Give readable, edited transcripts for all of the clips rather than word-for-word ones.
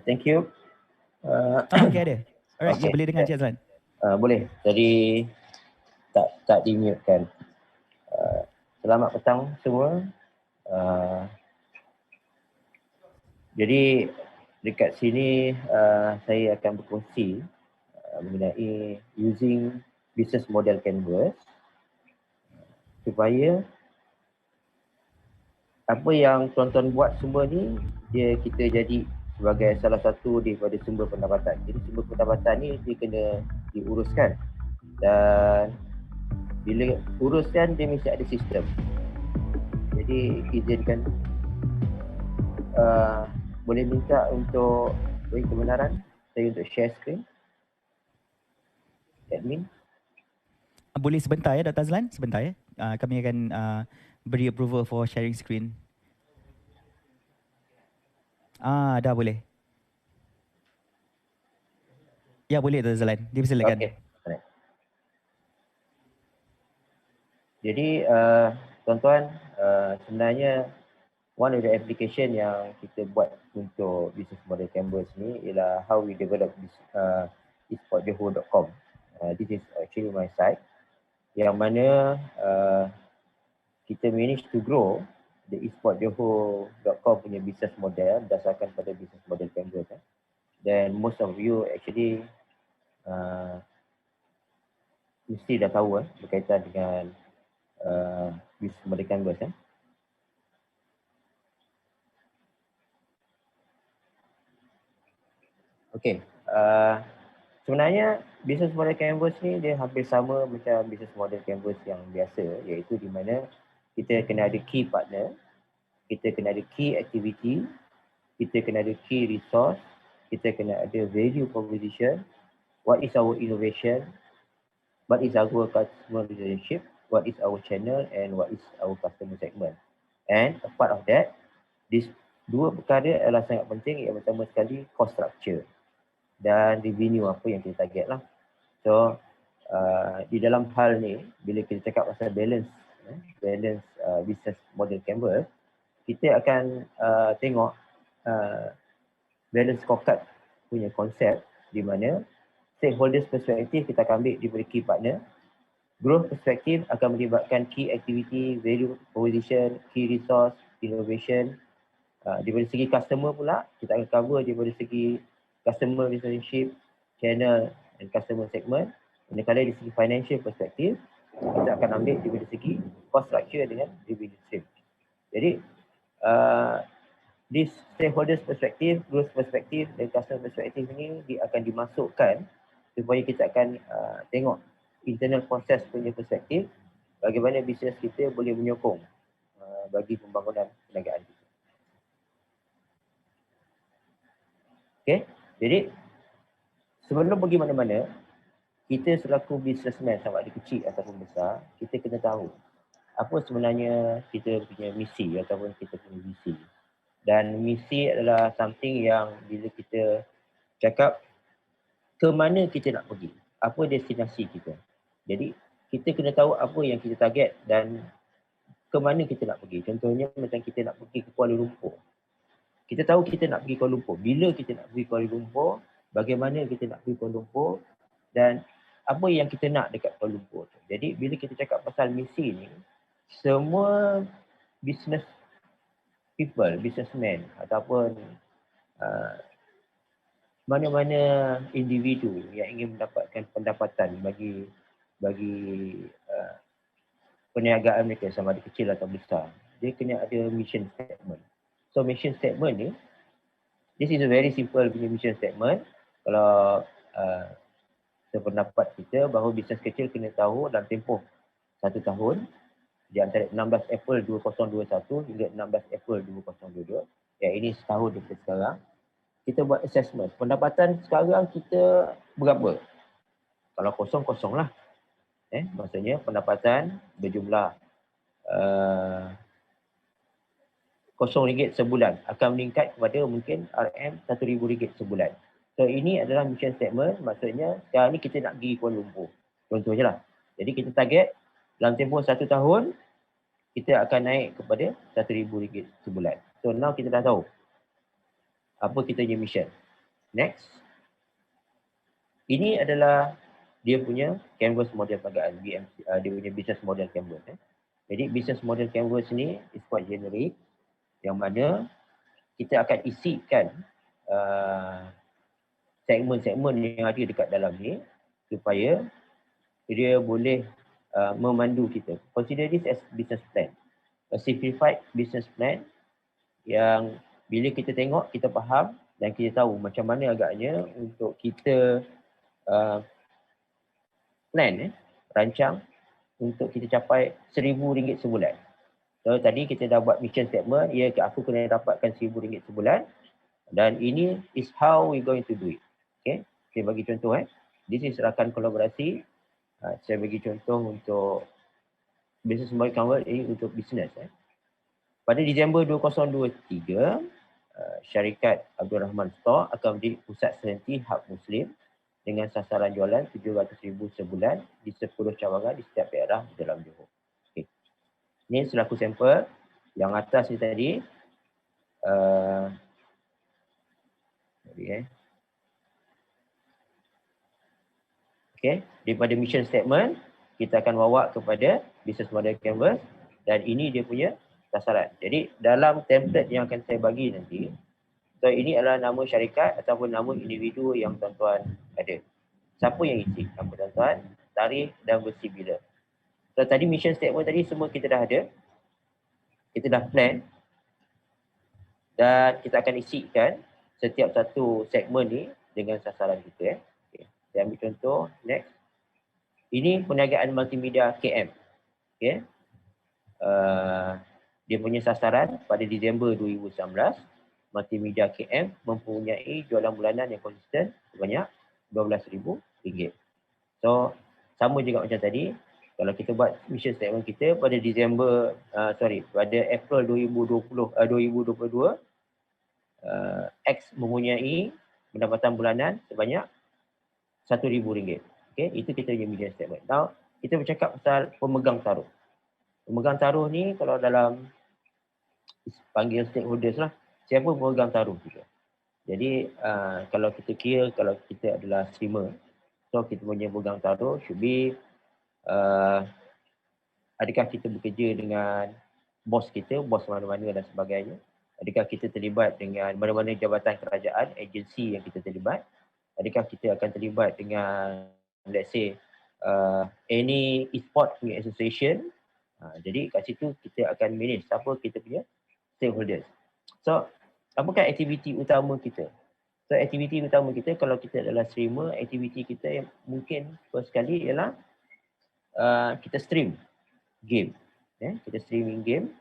Thank you. Okay, ada. Alright, Okay. boleh dengar Encik Azlan. Boleh. Jadi tak di-mute kan. Selamat petang semua. Jadi dekat sini saya akan berkongsi mengenai using business model canvas supaya apa yang tuan-tuan buat semua ni kita jadi sebagai salah satu daripada sumber pendapatan. Jadi sumber pendapatan ni dia kena diuruskan, dan bila uruskan dia mesti ada sistem. Jadi izinkan boleh minta untuk beri kebenaran saya untuk share screen. Admin. Boleh sebentar ya Dr. Azlan, sebentar ya. Kami akan beri approval for sharing screen. Dah boleh. Ya boleh Dr. Azlan, dipersilakan. Okay. Jadi tuan-tuan, sebenarnya one of the application yang kita buat untuk business model canvas ni ialah how we develop this esportjoho.com. This is actually my site yang mana kita manage to grow the esportjoho.com punya business model berdasarkan pada business model canvas. Then most of you actually mesti dah tahu berkaitan dengan business model canvas. Okay, sebenarnya business model canvas ni dia hampir sama macam business model canvas yang biasa, iaitu di mana kita kena ada key partner, kita kena ada key activity, kita kena ada key resource, kita kena ada value proposition, what is our innovation, what is our customer relationship, what is our channel, and what is our customer segment. And a part of that, these dua perkara adalah sangat penting. Yang pertama sekali cost structure dan revenue apa yang kita target lah. So di dalam hal ni bila kita cakap pasal balance business model canvas, kita akan tengok balance scorecard punya konsep, di mana stakeholders perspektif kita akan ambil daripada key partner, growth perspektif akan melibatkan key activity, value proposition, key resource, innovation. Daripada segi customer pula kita akan cover daripada segi customer relationship, channel and customer segment. Manakala dari segi financial perspektif, kita akan ambil daripada segi cost structure dengan revenue stream. Jadi, this stakeholders perspektif, growth perspektif dan customer perspektif ini dia akan dimasukkan supaya kita akan tengok internal proses punya perspektif, bagaimana bisnes kita boleh menyokong bagi pembangunan perniagaan kita. Okay. Jadi, sebelum pergi mana-mana, kita selaku businessman sama ada kecil ataupun besar, kita kena tahu apa sebenarnya kita punya misi ataupun kita punya visi. Dan misi adalah something yang bila kita cakap ke mana kita nak pergi, apa destinasi kita. Jadi, kita kena tahu apa yang kita target dan ke mana kita nak pergi. Contohnya macam kita nak pergi ke Kuala Lumpur. Kita tahu kita nak pergi Kuala Lumpur. Bila kita nak pergi Kuala Lumpur, bagaimana kita nak pergi Kuala Lumpur, dan apa yang kita nak dekat Kuala Lumpur tu. Jadi bila kita cakap pasal misi ni, semua business people, businessman ataupun mana-mana individu yang ingin mendapatkan pendapatan bagi perniagaan mereka sama ada kecil atau besar, dia kena ada mission statement. So mission statement ni, this is a very simple punya mission statement. Kalau sependapat kita bahawa bisnes kecil kena tahu dalam tempoh 1 tahun, di antara 16 April 2021 hingga 16 April 2022, yang ini setahun daripada sekarang, kita buat assessment. Pendapatan sekarang kita berapa? Kalau kosong lah. Maksudnya pendapatan berjumlah RM0 sebulan akan meningkat kepada mungkin RM1,000 sebulan. So ini adalah mission statement, maksudnya sekarang ni kita nak pergi Kuala Lumpur. Contohnya lah. Jadi kita target dalam tempoh 1 tahun, kita akan naik kepada RM1,000 sebulan. So now kita dah tahu apa kita punya mission. Next. Ini adalah dia punya canvas model perniagaan, BMC, dia punya business model canvas. Jadi business model canvas ni is quite generic, yang mana kita akan isikan segmen-segmen yang ada dekat dalam ni supaya dia boleh memandu kita. Consider this as business plan. A simplified business plan yang bila kita tengok, kita faham dan kita tahu macam mana agaknya untuk kita rancang untuk kita capai RM1,000 sebulan. So tadi kita dah buat mission statement, ya aku kena dapatkan RM1,000 sebulan dan ini is how we going to do it. Okay, saya bagi contoh this is rakan kolaborasi. Saya bagi contoh untuk business model canvas ini untuk business. Pada Disember 2023, syarikat Abdul Rahman Store akan menjadi pusat senti hub Muslim dengan sasaran jualan RM700,000 sebulan di 10 cawangan di setiap daerah di dalam Johor. Okay. Ini selaku sampel. Yang atas ni tadi, okay. Daripada mission statement, kita akan bawa kepada business model canvas dan ini dia punya sasaran. Jadi dalam template yang akan saya bagi nanti, so ini adalah nama syarikat ataupun nama individu yang tuan-tuan ada. Siapa yang isi nama tuan-tuan, tarikh dan versi bila. So tadi mission statement tadi semua kita dah ada. Kita dah plan. Dan kita akan isikan setiap satu segmen ni dengan sasaran kita. Okay. Saya ambil contoh, next. Ini perniagaan multimedia KM. Okay. Dia punya sasaran pada Disember 2019. Multimedia KM mempunyai jualan bulanan yang konsisten sebanyak RM12,000. So, sama juga macam tadi. Kalau kita buat mission statement kita pada pada April 2022, X mempunyai pendapatan bulanan sebanyak RM1,000. Okay, itu kita punya mission statement. Now, kita bercakap pasal pemegang taruh. Pemegang taruh ni kalau dalam panggil stakeholders lah, siapa pemegang taruh juga. Jadi kalau kita kira, kalau kita adalah streamer, so kita punya pemegang taruh should be adakah kita bekerja dengan bos kita, bos mana-mana dan sebagainya. Adakah kita terlibat dengan mana-mana jabatan kerajaan, agensi yang kita terlibat. Adakah kita akan terlibat dengan let's say any e-sport punya association. Jadi kat situ kita akan manage siapa kita punya stakeholders. So apakah aktiviti utama kita? So aktiviti utama kita kalau kita adalah streamer, aktiviti kita yang mungkin first kali ialah kita stream game. Kita streaming game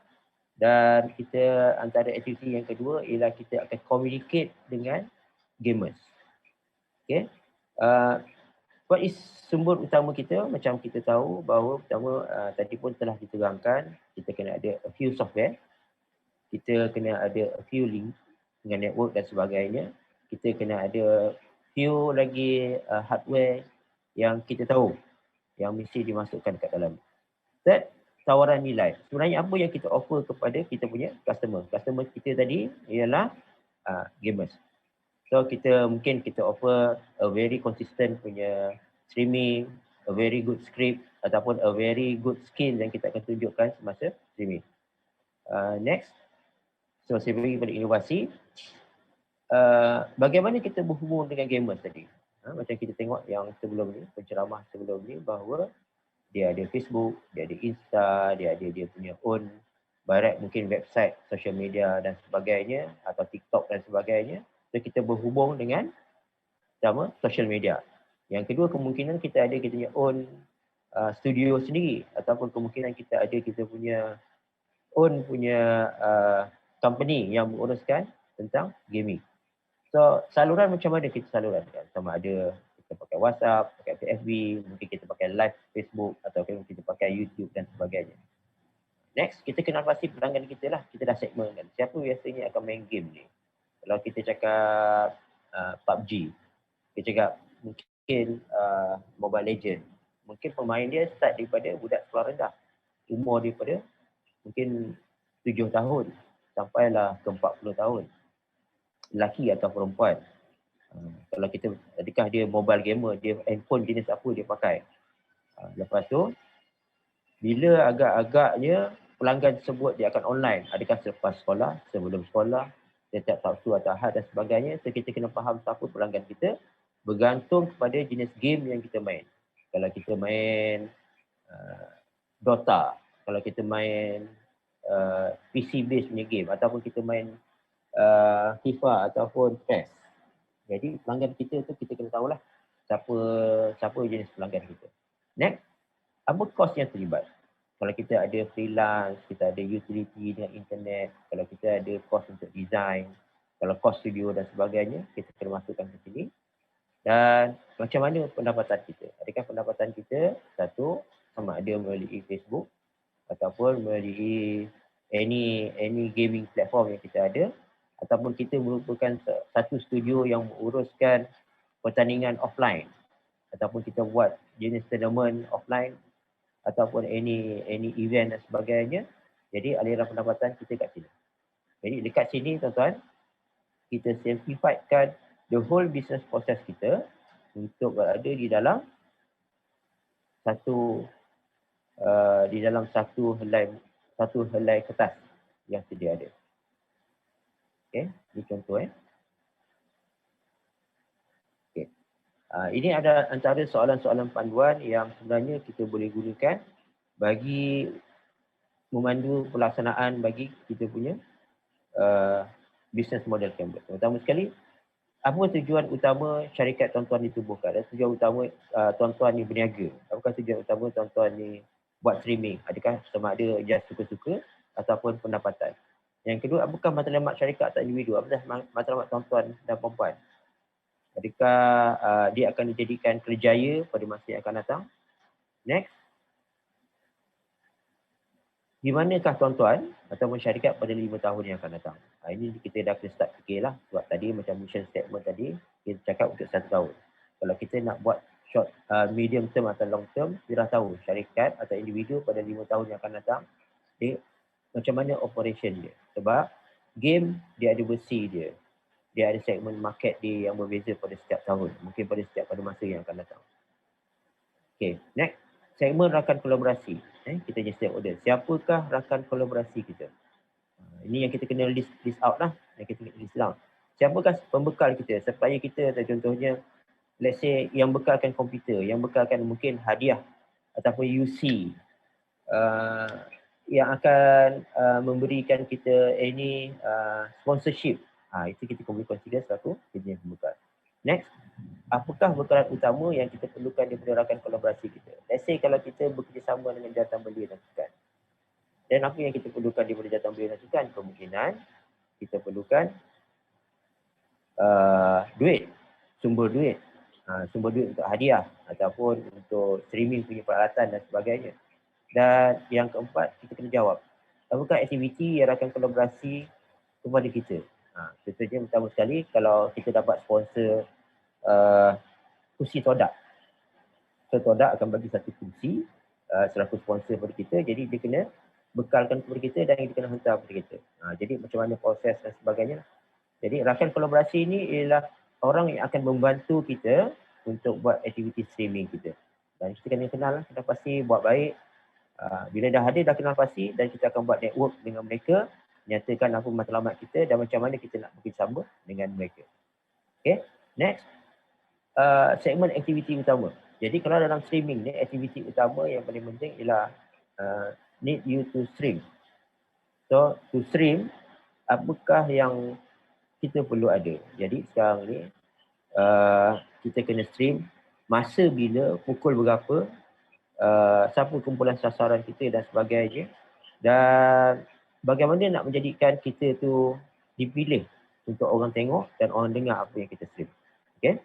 dan kita antara aktiviti yang kedua ialah kita akan communicate dengan gamers. Okay. What is sumber utama kita? Macam kita tahu bahawa pertama tadi pun telah diterangkan, kita kena ada a few software, kita kena ada a few link dengan network dan sebagainya. Kita kena ada few lagi hardware yang kita tahu yang mesti dimasukkan kat dalam. Third, tawaran nilai. Sebenarnya apa yang kita offer kepada kita punya customer? Customer kita tadi ialah gamers. So mungkin kita offer a very consistent punya streaming, a very good script ataupun a very good skill yang kita akan tunjukkan semasa streaming. Next. So saya bagi pada inovasi. Bagaimana kita berhubung dengan gamers tadi? Macam kita tengok yang sebelum ni, penceramah sebelum ni bahawa dia ada Facebook, dia ada Insta, dia ada dia punya own barat mungkin website, social media dan sebagainya atau TikTok dan sebagainya. So kita berhubung dengan sama social media. Yang kedua kemungkinan kita ada kita punya own studio sendiri ataupun kemungkinan kita ada kita punya own punya company yang menguruskan tentang gaming. So saluran macam mana kita salurkan? Sama ada kita pakai WhatsApp, pakai FB, mungkin kita pakai live Facebook ataupun kita pakai YouTube dan sebagainya. Next, kita kenal pasti pelanggan kita lah. Kita dah segmentkan. Siapa biasanya akan main game ni? Kalau kita cakap PUBG, kita cakap mungkin Mobile Legend. Mungkin pemain dia start daripada budak sekolah rendah. Umur daripada mungkin 7 tahun sampailah ke 40 tahun. lelaki atau perempuan. Kalau kita, adakah dia mobile gamer, dia handphone jenis apa dia pakai. Lepas tu, bila agak-agaknya pelanggan tersebut dia akan online, adakah selepas sekolah, sebelum sekolah, setiap Sabtu atau Ahad dan sebagainya. So kita kena faham siapa pelanggan kita bergantung kepada jenis game yang kita main. Kalau kita main Dota, kalau kita main PC based punya game, ataupun kita main FIFA ataupun PES. Jadi pelanggan kita tu kita kena tahulah siapa jenis pelanggan kita. Next, apa kos yang terlibat? Kalau kita ada freelance, kita ada utility dengan internet, kalau kita ada kos untuk design, kalau kos studio dan sebagainya, kita kena masukkan ke sini. Dan macam mana pendapatan kita? Adakah pendapatan kita satu sama ada melalui Facebook ataupun melalui any gaming platform yang kita ada, ataupun kita merupakan satu studio yang menguruskan pertandingan offline, ataupun kita buat jenis tournament offline ataupun any event dan sebagainya. Jadi aliran pendapatan kita kat sini. Jadi dekat sini tuan-tuan, kita simplifiedkan the whole business process kita untuk berada di dalam satu helai kertas yang sedia ada. Okey, ini contoh Okey. Ini ada antara soalan-soalan panduan yang sebenarnya kita boleh gunakan bagi memandu pelaksanaan bagi kita punya business model Canvas. Pertama sekali, apa tujuan utama syarikat tuan-tuan ditubuhkan? Dan tujuan utama tuan-tuan ni berniaga. Apakah tujuan utama tuan-tuan ni buat streaming? Adakah sama ada just suka-suka ataupun pendapatan? Yang kedua, apakah matlamat syarikat atau individu? Apakah matlamat tuan-tuan dan perempuan? Adakah dia akan dijadikan kerjaya pada masa yang akan datang? Next, di manakah tuan-tuan ataupun syarikat pada 5 tahun yang akan datang? Ini kita dah kena start fikirlah. Sebab tadi macam mission statement tadi, kita cakap untuk 1 tahun. Kalau kita nak buat short, medium term atau long term, kita dah tahu syarikat atau individu pada 5 tahun yang akan datang, dia macam mana operation dia. Sebab game dia ada besi dia. Dia ada segmen market dia yang berbeza pada setiap tahun. Mungkin pada masa yang akan datang. Okay, next. Segmen rakan kolaborasi. Kita just order. Siapakah rakan kolaborasi kita? Ini yang kita kena list out lah. Yang kita kena list out. Siapakah pembekal kita? Supplier kita contohnya, let's say yang bekalkan komputer, yang bekalkan mungkin hadiah ataupun UC, yang akan memberikan kita any sponsorship. Itu kita boleh consider satu jenis pembekal. Next, apakah bekalan utama yang kita perlukan daripada rakan kolaborasi kita? Let's say kalau kita bekerjasama dengan jawatan belia dan sukan. Dan apa yang kita perlukan daripada jawatan belia dan sukan? Kemungkinan kita perlukan duit, sumber duit untuk hadiah ataupun untuk streaming punya peralatan dan sebagainya. Dan yang keempat, kita kena jawab, apakah aktiviti yang rakan kolaborasi kepada kita? Contohnya pertama sekali, kalau kita dapat sponsor kursi Todak. So Todak akan bagi satu kursi selaku sponsor kepada kita, jadi dia kena bekalkan kepada kita dan dia kena hantar kepada kita. Jadi macam mana proses dan sebagainya. Jadi rakan kolaborasi ini ialah orang yang akan membantu kita untuk buat aktiviti streaming kita. Dan kita kena kenal, kena pasti buat baik. Bila dah ada, dah kenal pasti, dan kita akan buat network dengan mereka, nyatakan apa matlamat kita dan macam mana kita nak bekerjasama dengan mereka. Okay, next. Segmen aktiviti utama. Jadi kalau dalam streaming ni, aktiviti utama yang paling penting ialah need you to stream. So to stream, apakah yang kita perlu ada? Jadi sekarang ni kita kena stream masa bila, pukul berapa, siapa kumpulan sasaran kita dan sebagainya, dan bagaimana nak menjadikan kita tu dipilih untuk orang tengok dan orang dengar apa yang kita stream. Okay.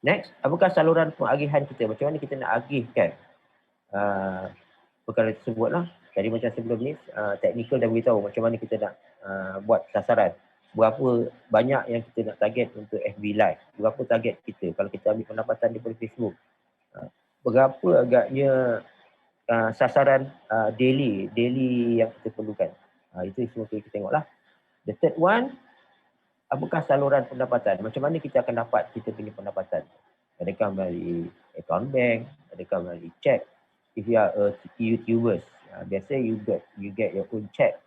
Next, apakah saluran pengagihan kita? Macam mana kita nak agihkan perkara tersebut lah. Tadi macam sebelum ni, technical dah beritahu macam mana kita nak buat sasaran. Berapa banyak yang kita nak target untuk FB Live. Berapa target kita kalau kita ambil pendapatan daripada Facebook. Berapa agaknya sasaran daily yang kita perlukan. Itu semua kita tengoklah. The third one, apakah saluran pendapatan, macam mana kita akan dapat kita punya pendapatan. Adakah melalui account bank, adakah melalui check. If you are a YouTubers, biasa you get your own check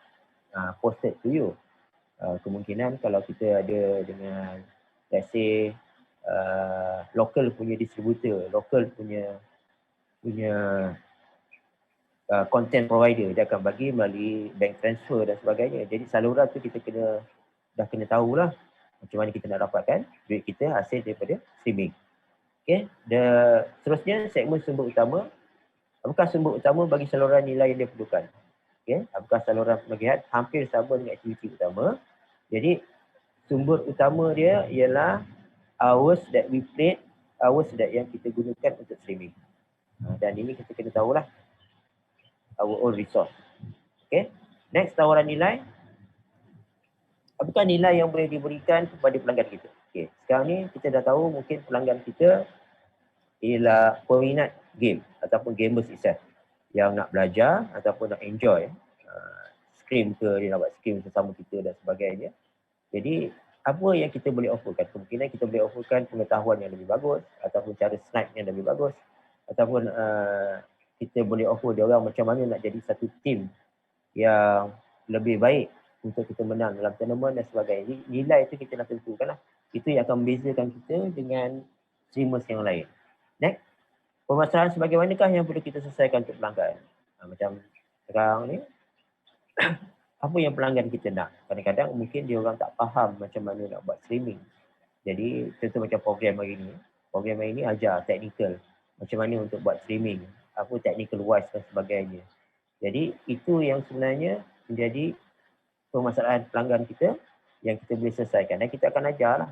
posted to you. Kemungkinan kalau kita ada dengan let's say local punya distributor, local punya content provider, dia akan bagi melalui bank transfer dan sebagainya. Jadi saluran tu kita dah kena tahulah macam mana kita nak dapatkan duit kita hasil daripada streaming. Okay, seterusnya segmen sumber utama. Apakah sumber utama bagi saluran nilai yang dia perlukan? Okay, apakah saluran penagihan? Hampir sama dengan aktiviti utama. Jadi sumber utama dia ialah hours that we played, hours yang kita gunakan untuk streaming. Dan ini kita kena tahulah our own resource. Okay, next tawaran nilai. Apakah nilai yang boleh diberikan kepada pelanggan kita? Okay, sekarang ni kita dah tahu mungkin pelanggan kita ialah peminat game ataupun gamers itself yang nak belajar ataupun nak enjoy stream ke, dia nak buat stream sesama kita dan sebagainya. Jadi apa yang kita boleh offerkan? Kemungkinan kita boleh offerkan pengetahuan yang lebih bagus ataupun cara snipe yang lebih bagus ataupun kita boleh offer dia orang macam mana nak jadi satu team yang lebih baik untuk kita menang dalam tournament dan sebagainya. Nilai itu kita nak tentukan lah. Itu yang akan membezakan kita dengan streamers yang lain. Next, permasalahan sebagaimanakah yang perlu kita selesaikan untuk pelanggan? Macam sekarang ni, apa yang pelanggan kita nak? Kadang-kadang mungkin dia orang tak faham macam mana nak buat streaming. Jadi, contoh macam program hari ni. Program hari ni ajar technical. Macam mana untuk buat streaming. Apa technical wise dan sebagainya. Jadi, itu yang sebenarnya menjadi permasalahan pelanggan kita yang kita boleh selesaikan. Dan kita akan ajar lah.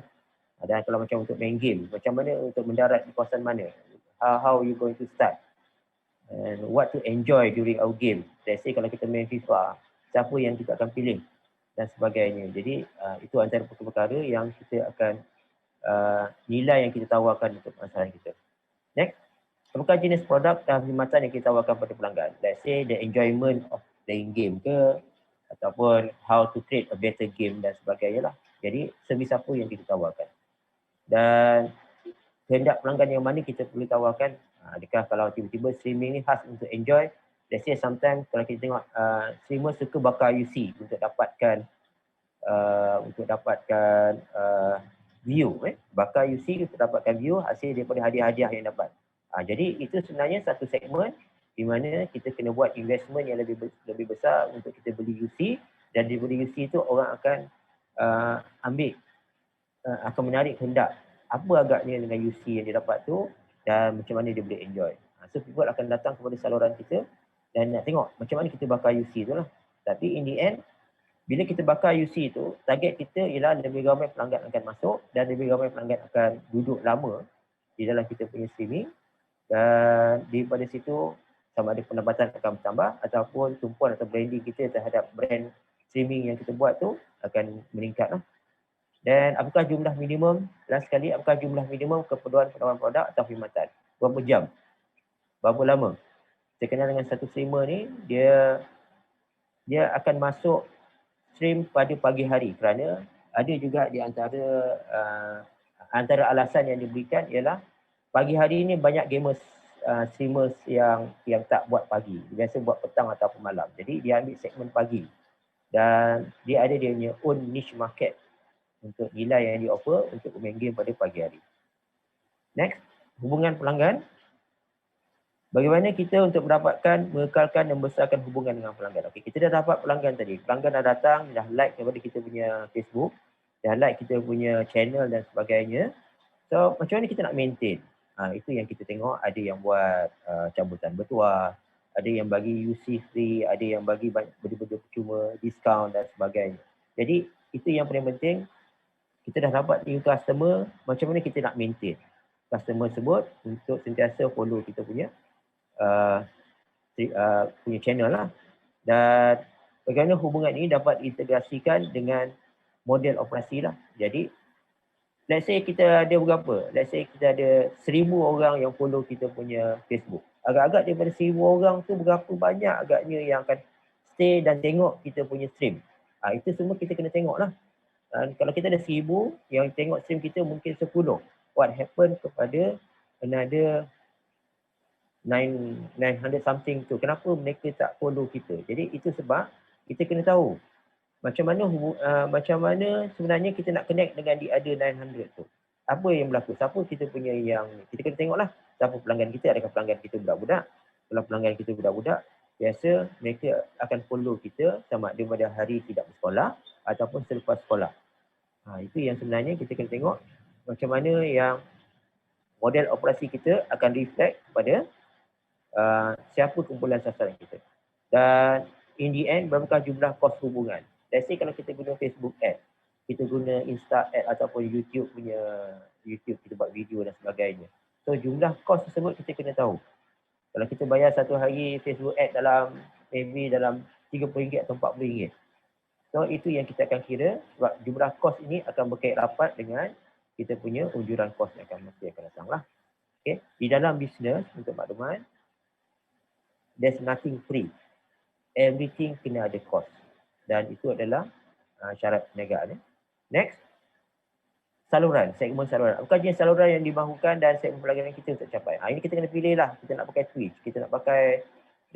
Dan kalau macam untuk main game, macam mana untuk mendarat di kawasan mana, how you going to start and what to enjoy during our game. Let's say kalau kita main FIFA, siapa yang kita akan pilih dan sebagainya. Jadi itu antara perkara-perkara yang kita akan nilai yang kita tawarkan untuk masalah kita. Next, apakah jenis produk dan khidmatan yang kita tawarkan pada pelanggan? Let's say the enjoyment of playing game ke, ataupun how to create a better game dan sebagainya lah. Jadi servis apa yang kita tawarkan. Dan kehendak pelanggan yang mana kita perlu tawarkan. Adakah kalau tiba-tiba streaming ni khas untuk enjoy, let's say sometimes kalau kita tengok streamer suka bakar UC untuk dapatkan view, bakar UC untuk dapatkan view hasil daripada hadiah-hadiah yang dapat. Jadi itu sebenarnya satu segmen di mana kita kena buat investment yang lebih besar untuk kita beli UC, dan dibeli UC itu orang akan akan menarik kehendak apa agaknya dengan UC yang dia dapat tu dan macam mana dia boleh enjoy. So people akan datang kepada saluran kita dan nak tengok macam mana kita bakar UC tu lah. Tapi in the end, bila kita bakar UC tu, target kita ialah lebih ramai pelanggan akan masuk dan lebih ramai pelanggan akan duduk lama di dalam kita punya streaming, dan daripada situ sama ada pendapatan akan bertambah ataupun tumpuan atau branding kita terhadap brand streaming yang kita buat tu akan meningkat lah. Dan apakah jumlah minimum, last sekali, apakah jumlah minimum keperluan penawaran produk atau khidmatan? Berapa jam? Berapa lama? Saya kenal dengan satu streamer ni, dia akan masuk stream pada pagi hari kerana ada juga di antara alasan yang diberikan ialah pagi hari ni banyak gamers, streamers yang tak buat pagi. Dia biasa buat petang ataupun malam. Jadi dia ambil segmen pagi. Dan dia ada dia punya own niche market untuk nilai yang di-offer untuk main game pada pagi hari. Next, hubungan pelanggan. Bagaimana kita untuk mengekalkan dan membesarkan hubungan dengan pelanggan. Okey, kita dah dapat pelanggan tadi. Pelanggan dah datang, dah like kepada kita punya Facebook, dah like kita punya channel dan sebagainya. So, macam mana kita nak maintain? Itu yang kita tengok, ada yang buat cabutan bertuah, ada yang bagi UC free, ada yang bagi benda-benda percuma, diskaun dan sebagainya. Jadi, itu yang paling penting. Kita dah dapat new customer, macam mana kita nak maintain customer tersebut untuk sentiasa follow kita punya channel lah. Dan bagaimana hubungan ini dapat integrasikan dengan model operasi lah. Jadi, let's say kita ada berapa? Let's say kita ada 1,000 orang yang follow kita punya Facebook. Agak-agak daripada 1,000 orang tu berapa banyak agaknya yang akan stay dan tengok kita punya stream. Itu semua kita kena tengok lah. Kalau kita ada 1000, yang tengok stream kita mungkin 10. What happened kepada another 900 something tu? Kenapa mereka tak follow kita? Jadi itu sebab kita kena tahu macam mana sebenarnya kita nak connect dengan the other 900 tu. Apa yang berlaku? Siapa kita punya yang kita kena tengoklah siapa pelanggan kita, adakah pelanggan kita budak-budak? Kalau pelanggan kita budak-budak, biasa mereka akan follow kita sama ada pada hari tidak bersekolah ataupun selepas sekolah. Itu yang sebenarnya kita kena tengok macam mana yang model operasi kita akan reflect kepada siapa kumpulan sasaran kita. Dan in the end, berapakah jumlah kos hubungan? Let's say kalau kita guna Facebook ad, kita guna Insta ad ataupun YouTube kita buat video dan sebagainya. So jumlah kos tersebut kita kena tahu. Kalau kita bayar satu hari Facebook ad dalam RM30 atau RM40. So itu yang kita akan kira sebab jumlah kos ini akan berkait rapat dengan kita punya unjuran kos yang akan datang lah. Okay. Di dalam bisnes untuk makluman, there's nothing free. Everything kena ada cost. Dan itu adalah syarat perniagaan. Next. Saluran, segmen saluran. Apakah jenis saluran yang dimahukan dan segmen pelanggan kita untuk capai? Ini kita kena pilih lah. Kita nak pakai Twitch, kita nak pakai,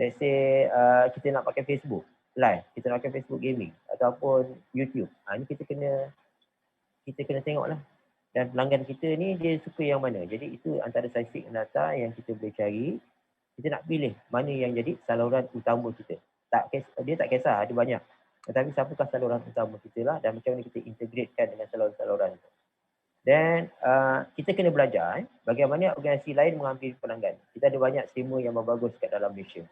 let's say, kita nak pakai Facebook Live, kita nak pakai Facebook Gaming ataupun YouTube. Ini kita kena tengok lah. Dan pelanggan kita ni dia suka yang mana. Jadi itu antara statistik data yang kita boleh cari. Kita nak pilih mana yang jadi saluran utama kita. Dia tak kisah, ada banyak. Tetapi siapakah saluran utama kita lah dan macam mana kita integratekan dengan saluran-saluran itu. Dan kita kena belajar bagaimana organisasi lain mengambil pelanggan. Kita ada banyak streamer yang bagus kat dalam Malaysia.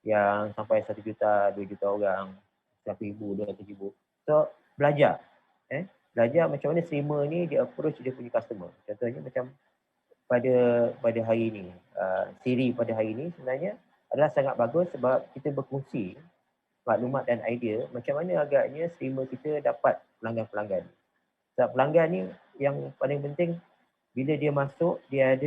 Yang sampai 1 juta, 2 juta orang, 1,000, 200,000. So belajar. Belajar macam mana streamer ni dia approach dia punya customer. Contohnya macam pada hari ini, siri pada hari ini sebenarnya adalah sangat bagus sebab kita berkongsi maklumat dan idea macam mana agaknya streamer kita dapat pelanggan-pelanggan. Sebab pelanggan ni yang paling penting bila dia masuk, dia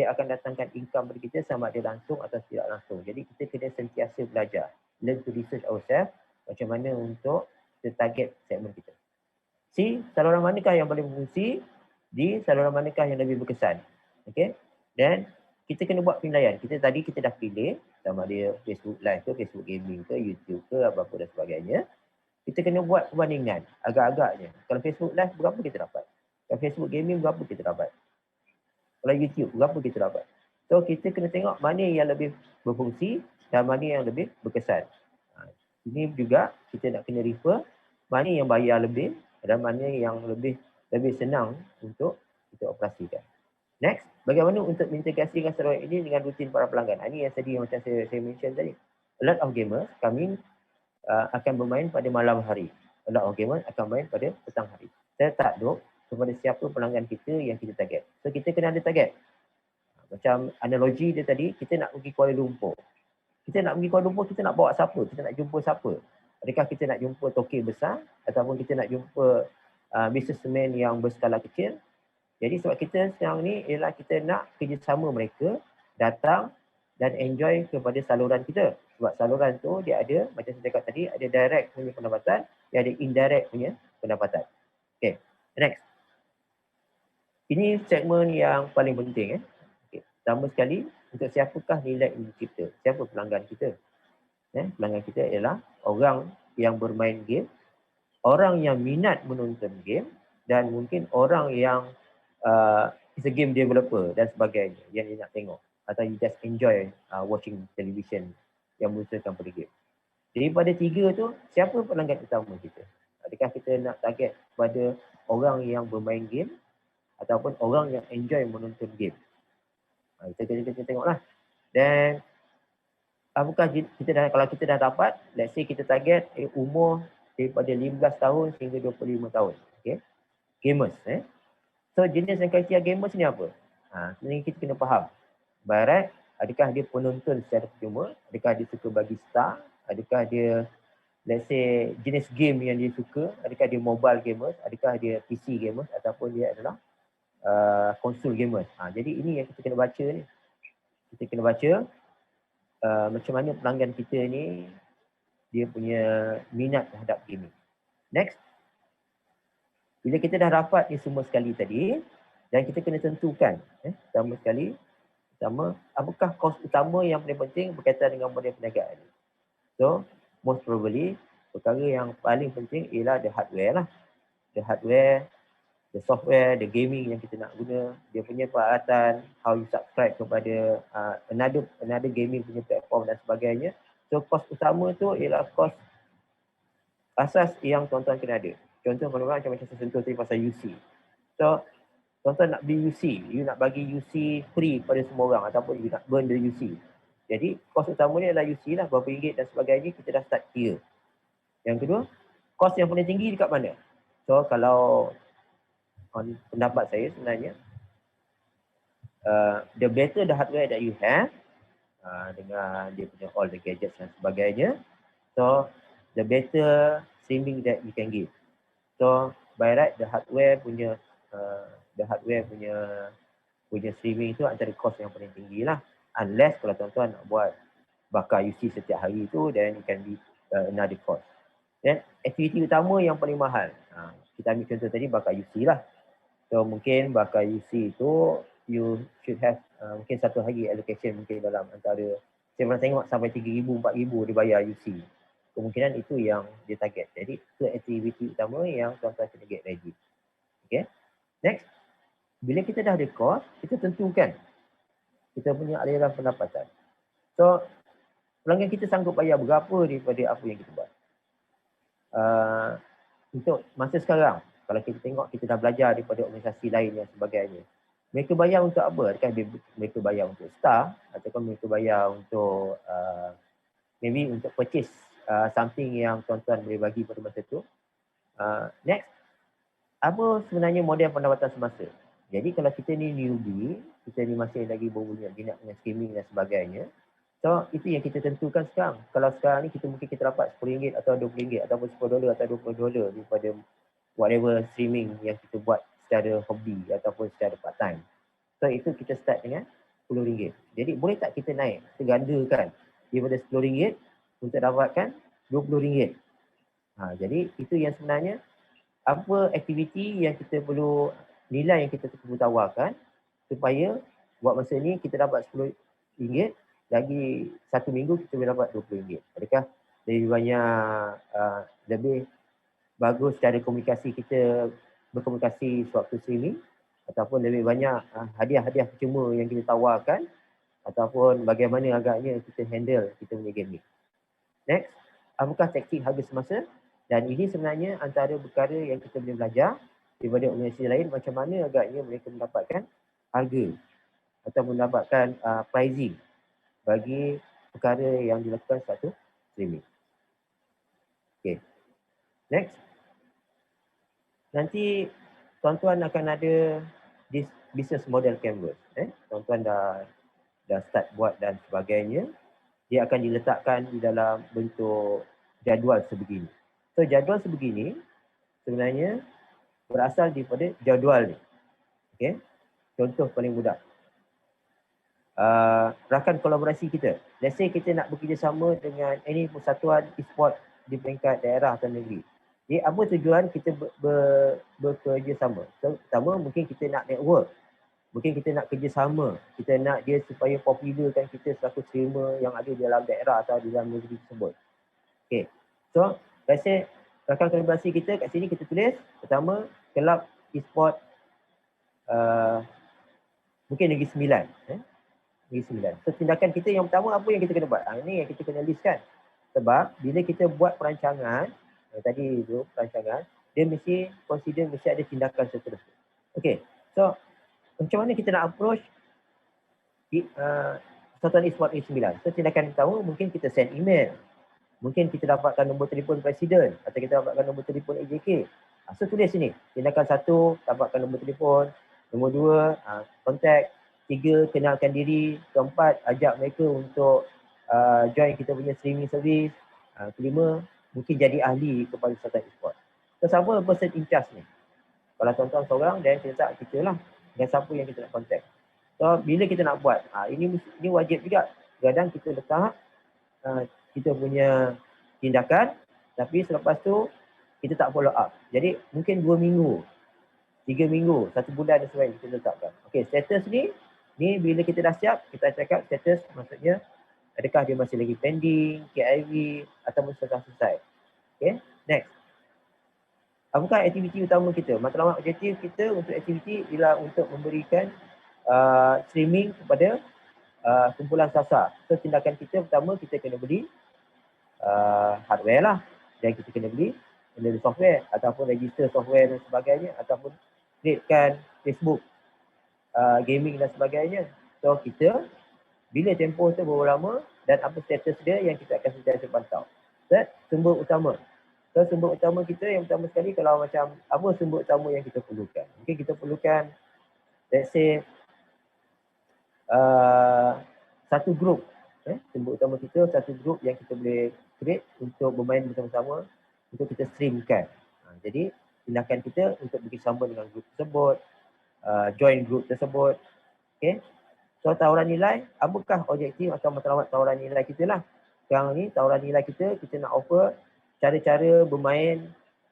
akan datangkan income bagi kita sama ada langsung atau tidak langsung. Jadi kita kena sentiasa belajar, learn to research ourselves macam mana untuk kita target segmen kita. Saluran manakah yang paling berfungsi, saluran manakah yang lebih berkesan. Okay? Dan kita kena buat penilaian. Kita dah pilih sama ada Facebook Live ke, Facebook Gaming ke, YouTube ke, apa-apa dan sebagainya. Kita kena buat perbandingan agak-agaknya. Kalau Facebook Live berapa kita dapat? Kalau Facebook Gaming berapa kita dapat? Kalau YouTube berapa kita dapat? So kita kena tengok mana yang lebih berfungsi dan mana yang lebih berkesan. Ini juga kita nak kena refer mana yang bayar lebih dan mana yang lebih senang untuk kita operasikan. Next, bagaimana untuk mengintegrasikan saluran ini dengan rutin para pelanggan? Ini yang tadi macam saya mention tadi. A lot of gamers kami akan bermain pada malam hari. A lot of gamers akan main pada petang hari. Saya tak duk kepada siapa pelanggan kita yang kita target. So kita kena ada target. Macam analogi dia tadi, kita nak pergi Kuala Lumpur. Kita nak pergi Kuala Lumpur, kita nak bawa siapa? Kita nak jumpa siapa? Adakah kita nak jumpa toke besar ataupun kita nak jumpa businessman yang berskala kecil? Jadi sebab kita sekarang ni ialah kita nak kerjasama mereka datang dan enjoy kepada saluran kita. Sebab saluran tu dia ada, macam saya cakap tadi, ada direct punya pendapatan, dia ada indirect punya pendapatan. Okay, next. Ini segmen yang paling penting. Okay. Pertama sekali, untuk siapakah nilai yang dicipta? Siapa pelanggan kita? Pelanggan kita ialah orang yang bermain game, orang yang minat menonton game dan mungkin orang yang is a game developer dan sebagainya yang dia nak tengok atau you just enjoy watching television yang menghasilkan pada game. Daripada 3 tu, siapa pelanggan utama kita? Adakah kita nak target pada orang yang bermain game ataupun orang yang enjoy menonton game? Kita tengoklah. Dan apakah kalau kita dah dapat, let's say kita target umur daripada 15 tahun hingga 25 tahun. Okay? Gamers. So jenis dan kriteria gamers ni apa? Sebenarnya kita kena faham. Barat, adakah dia penonton secara percuma? Adakah dia suka bagi star? Adakah dia, let's say, jenis game yang dia suka? Adakah dia mobile gamers? Adakah dia PC gamers? Ataupun dia adalah konsol gamers? Jadi ini yang kita kena baca ni. Kita kena baca macam mana pelanggan kita ni dia punya minat terhadap gaming. Next. Bila kita dah dapat ni semua sekali tadi, dan kita kena tentukan pertama sekali, apakah kos utama yang paling penting berkaitan dengan model perniagaan ni. So, most probably, perkara yang paling penting ialah the hardware lah. The hardware, the software, the gaming yang kita nak guna, dia punya peralatan, how you subscribe kepada another gaming punya platform dan sebagainya. So, kos utama tu ialah kos asas yang tuan-tuan kena ada. Contoh macam saya sentuh tadi pasal UC. So, tuan-tuan nak beli UC, you nak bagi UC free pada semua orang ataupun you nak burn the UC. Jadi, kos utama ni adalah UC lah, berapa ringgit dan sebagainya, kita dah start clear. Yang kedua, kos yang paling tinggi dekat mana? So, kalau pendapat saya sebenarnya, the better the hardware that you have, dengan dia punya all the gadgets dan sebagainya, so, the better streaming that you can give. So, by right, the hardware punya streaming tu antara kos yang paling tinggi lah. Unless kalau tuan-tuan nak buat bakar UC setiap hari tu, then it can be another cost. Then aktiviti utama yang paling mahal, kita ambil contoh tadi bakar UC lah. So mungkin bakar UC tu you should have mungkin satu hari allocation mungkin dalam antara, saya pernah tengok sampai 3,000, 4,000 dia bayar UC. Kemungkinan itu yang dia target. Jadi itu aktiviti utama yang tuan-tuan kena get ready. Okay. Next, bila kita dah ada cost, kita tentukan kita punya aliran pendapatan. So, pelanggan kita sanggup bayar berapa daripada apa yang kita buat. Untuk masa sekarang, kalau kita tengok kita dah belajar daripada organisasi lain dan sebagainya, mereka bayar untuk apa? Adakah mereka bayar untuk staff ataupun mereka bayar untuk maybe untuk purchase something yang tuan-tuan boleh bagi pada masa tu. Next, apa sebenarnya model pendapatan semasa? Jadi kalau kita ni newbie, kita ni masih lagi berminat dengan streaming dan sebagainya, so itu yang kita tentukan sekarang. Kalau sekarang ni mungkin kita dapat RM10 atau RM20 ataupun $10 atau $20 daripada whatever streaming yang kita buat secara hobi ataupun secara part time. So itu kita start dengan RM10. Jadi boleh tak kita naik, kita gandakan daripada RM10 untuk dapatkan RM20. Jadi itu yang sebenarnya apa aktiviti yang kita perlu, nilai yang kita perlu tawarkan supaya buat masa ni kita dapat RM10, lagi 1 minggu kita boleh dapat RM20. Adakah lebih banyak lebih bagus cara komunikasi kita berkomunikasi sewaktu streaming, ataupun lebih banyak hadiah-hadiah percuma yang kita tawarkan, ataupun bagaimana agaknya kita handle kita punya gaming. Next, apakah taktik harga semasa? Dan ini sebenarnya antara perkara yang kita boleh belajar daripada organisasi lain, macam mana agaknya mereka mendapatkan harga atau mendapatkan pricing bagi perkara yang dilakukan satu streaming. Okay. Next. Nanti tuan-tuan akan ada this business model canvas. Tuan-tuan dah start buat dan sebagainya. Dia akan diletakkan di dalam bentuk jadual sebegini. So jadual sebegini sebenarnya berasal daripada jadual ni. Okay. Contoh paling mudah. Rakan kolaborasi kita. Let's say kita nak bekerjasama dengan any persatuan e-sport di peringkat daerah atau negeri. Jadi apa tujuan kita bekerjasama? So, pertama mungkin kita nak network. Mungkin kita nak kerjasama. Kita nak dia supaya popularkan kita selaku streamer yang ada di dalam daerah atau di dalam negeri tersebut. Okay. So, let's say rakan kolaborasi kita kat sini kita tulis pertama kelab e-sport mungkin Negeri Sembilan. Negeri Sembilan. So tindakan kita yang pertama apa yang kita kena buat? Ini yang kita kena listkan. Sebab bila kita buat perancangan, tadi tu perancangan, dia mesti consider mesti ada tindakan seterusnya. Okay. So macam mana kita nak approach persatuan e-sport Negeri Sembilan? So tindakan pertama mungkin kita send email. Mungkin kita dapatkan nombor telefon presiden atau kita dapatkan nombor telefon AJK. So tulis sini, tindakan 1, dapatkan nombor telefon. Nombor 2, kontak. 3, kenalkan diri. 4, ajak mereka untuk join kita punya streaming service. 5, mungkin jadi ahli kepada persatuan e-sport. So siapa person in charge ni? Kalau tuan-tuan seorang, dan kita lah. Dan siapa yang kita nak kontak. So bila kita nak buat, ini wajib juga. Kadang kita letak kita punya tindakan, tapi selepas tu kita tak follow up. Jadi mungkin 2 minggu 3 minggu, 1 bulan dan sebagainya kita letakkan. Okey, status ni bila kita dah siap, kita cakap status maksudnya adakah dia masih lagi pending, KIV ataupun sudah selesai. Okey, next. Apakah aktiviti utama kita? Matlamat objektif kita untuk aktiviti ialah untuk memberikan streaming kepada kumpulan sasar. So tindakan kita pertama kita kena beli hardware lah, dan kita kena beli software ataupun register software dan sebagainya, ataupun createkan Facebook gaming dan sebagainya. So kita bila tempoh tu berapa lama dan apa status dia yang kita akan sentiasa pantau. That sumber utama. So sumber utama kita yang pertama sekali, kalau macam apa sumber utama yang kita perlukan. Mungkin kita perlukan let's say satu group. Sumber utama kita satu group yang kita boleh create untuk bermain bersama-sama untuk kita streamkan. Jadi tindakan kita untuk bekerjasama dengan group tersebut, join group tersebut. Okay. So tawaran nilai, apakah objektif atau matlamat tawaran nilai kita lah. Sekarang ni tawaran nilai kita nak offer cara-cara bermain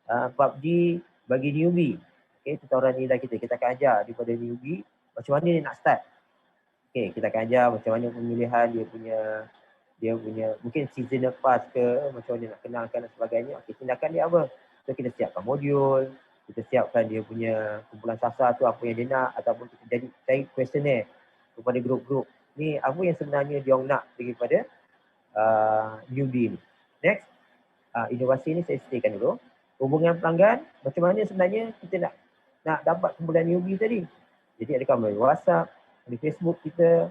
PUBG bagi newbie. Okay, itu tawaran nilai kita. Kita akan ajar daripada newbie macam mana dia nak start. Okay, kita akan ajar macam mana pemilihan dia punya mungkin seasonal pass ke, macam mana nak kenalkan dan sebagainya. Okay, tindakan dia apa? So kita siapkan modul, kita siapkan dia punya kumpulan sasar tu apa yang dia nak, ataupun kita cari questionnaire kepada grup-grup. Ni apa yang sebenarnya dia nak daripada newbie ni. Next, inovasi ni saya sediakan dulu. Hubungan pelanggan, macam mana sebenarnya kita nak dapat kumpulan newbie tadi. Jadi adakah melalui WhatsApp, di Facebook kita.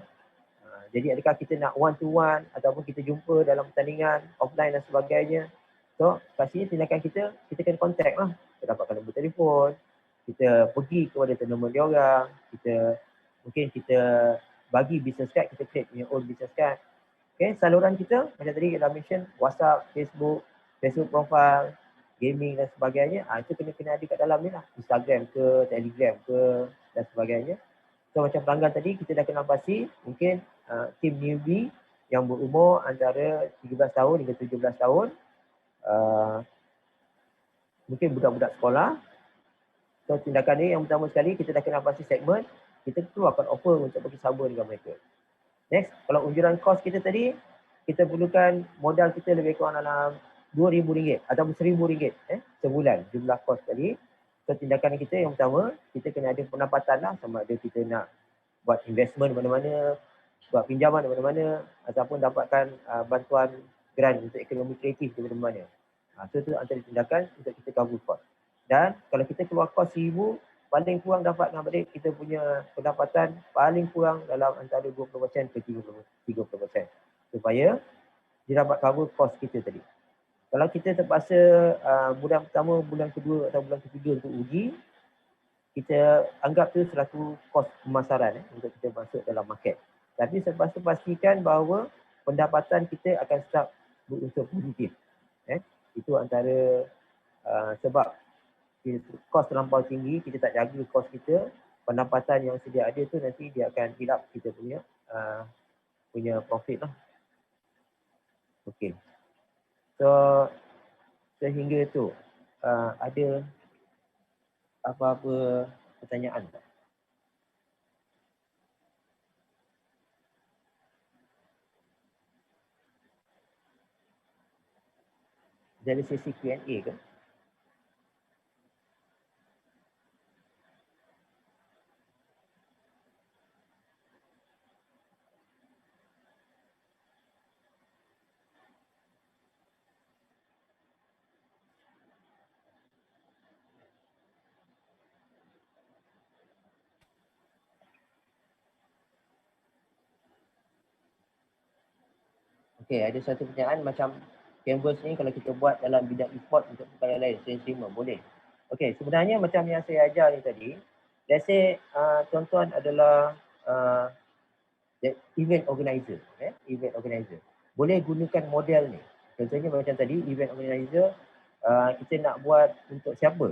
Jadi adakah kita nak one to one ataupun kita jumpa dalam pertandingan offline dan sebagainya. So kat sini tindakan kita kena contact lah. Kita dapatkan nombor telefon, kita pergi kepada nombor dia orang, mungkin kita bagi business card, kita create punya own business card. Okay, saluran kita macam tadi kita mention WhatsApp, Facebook profile, gaming dan sebagainya. Itu kena ada kat dalam ni lah. Instagram ke, Telegram ke dan sebagainya. So macam pelanggan tadi kita dah kenal pasti, mungkin tim newbie yang berumur antara 13 tahun hingga 17 tahun. Mungkin budak-budak sekolah. So tindakan ni yang pertama sekali kita dah kenal pasti segmen, kita keluarkan offer untuk bekerjasama dengan mereka. Next, kalau unjuran kos kita tadi, kita perlukan modal kita lebih kurang dalam RM2,000 atau RM1,000 sebulan jumlah kos tadi. So tindakan kita yang pertama, kita kena ada pendapatan lah, sama ada kita nak buat investment mana-mana, buat pinjaman mana-mana, ataupun dapatkan bantuan grant untuk ekonomi kreatif di mana-mana. So itu antara tindakan untuk kita cover kos. Dan kalau kita keluar kos RM1,000, paling kurang dapat dengan balik kita punya pendapatan paling kurang dalam antara 20% ke 30% supaya dia dapat cover kos kita tadi. Kalau kita terpaksa bulan pertama, bulan kedua atau bulan ketiga untuk uji, kita anggap tu selaku kos pemasaran untuk kita masuk dalam market. Tapi terpaksa pastikan bahawa pendapatan kita akan start berunsur positif. Itu antara sebab kos terlampau tinggi, kita tak jaga kos kita, pendapatan yang sedia ada tu nanti dia akan hilap kita punya profit lah. Okey. So sehingga tu ada apa-apa pertanyaan tak? Ada sesi Q&A ke? Okey, ada satu pertanyaan macam Canvas ni kalau kita buat dalam bidang e-sport untuk perkara lain, saya terima, boleh. Okey, sebenarnya macam yang saya ajar ni tadi, let's say tuan-tuan adalah event organizer, event organizer. Boleh gunakan model ni. Contohnya macam tadi, event organizer, kita nak buat untuk siapa?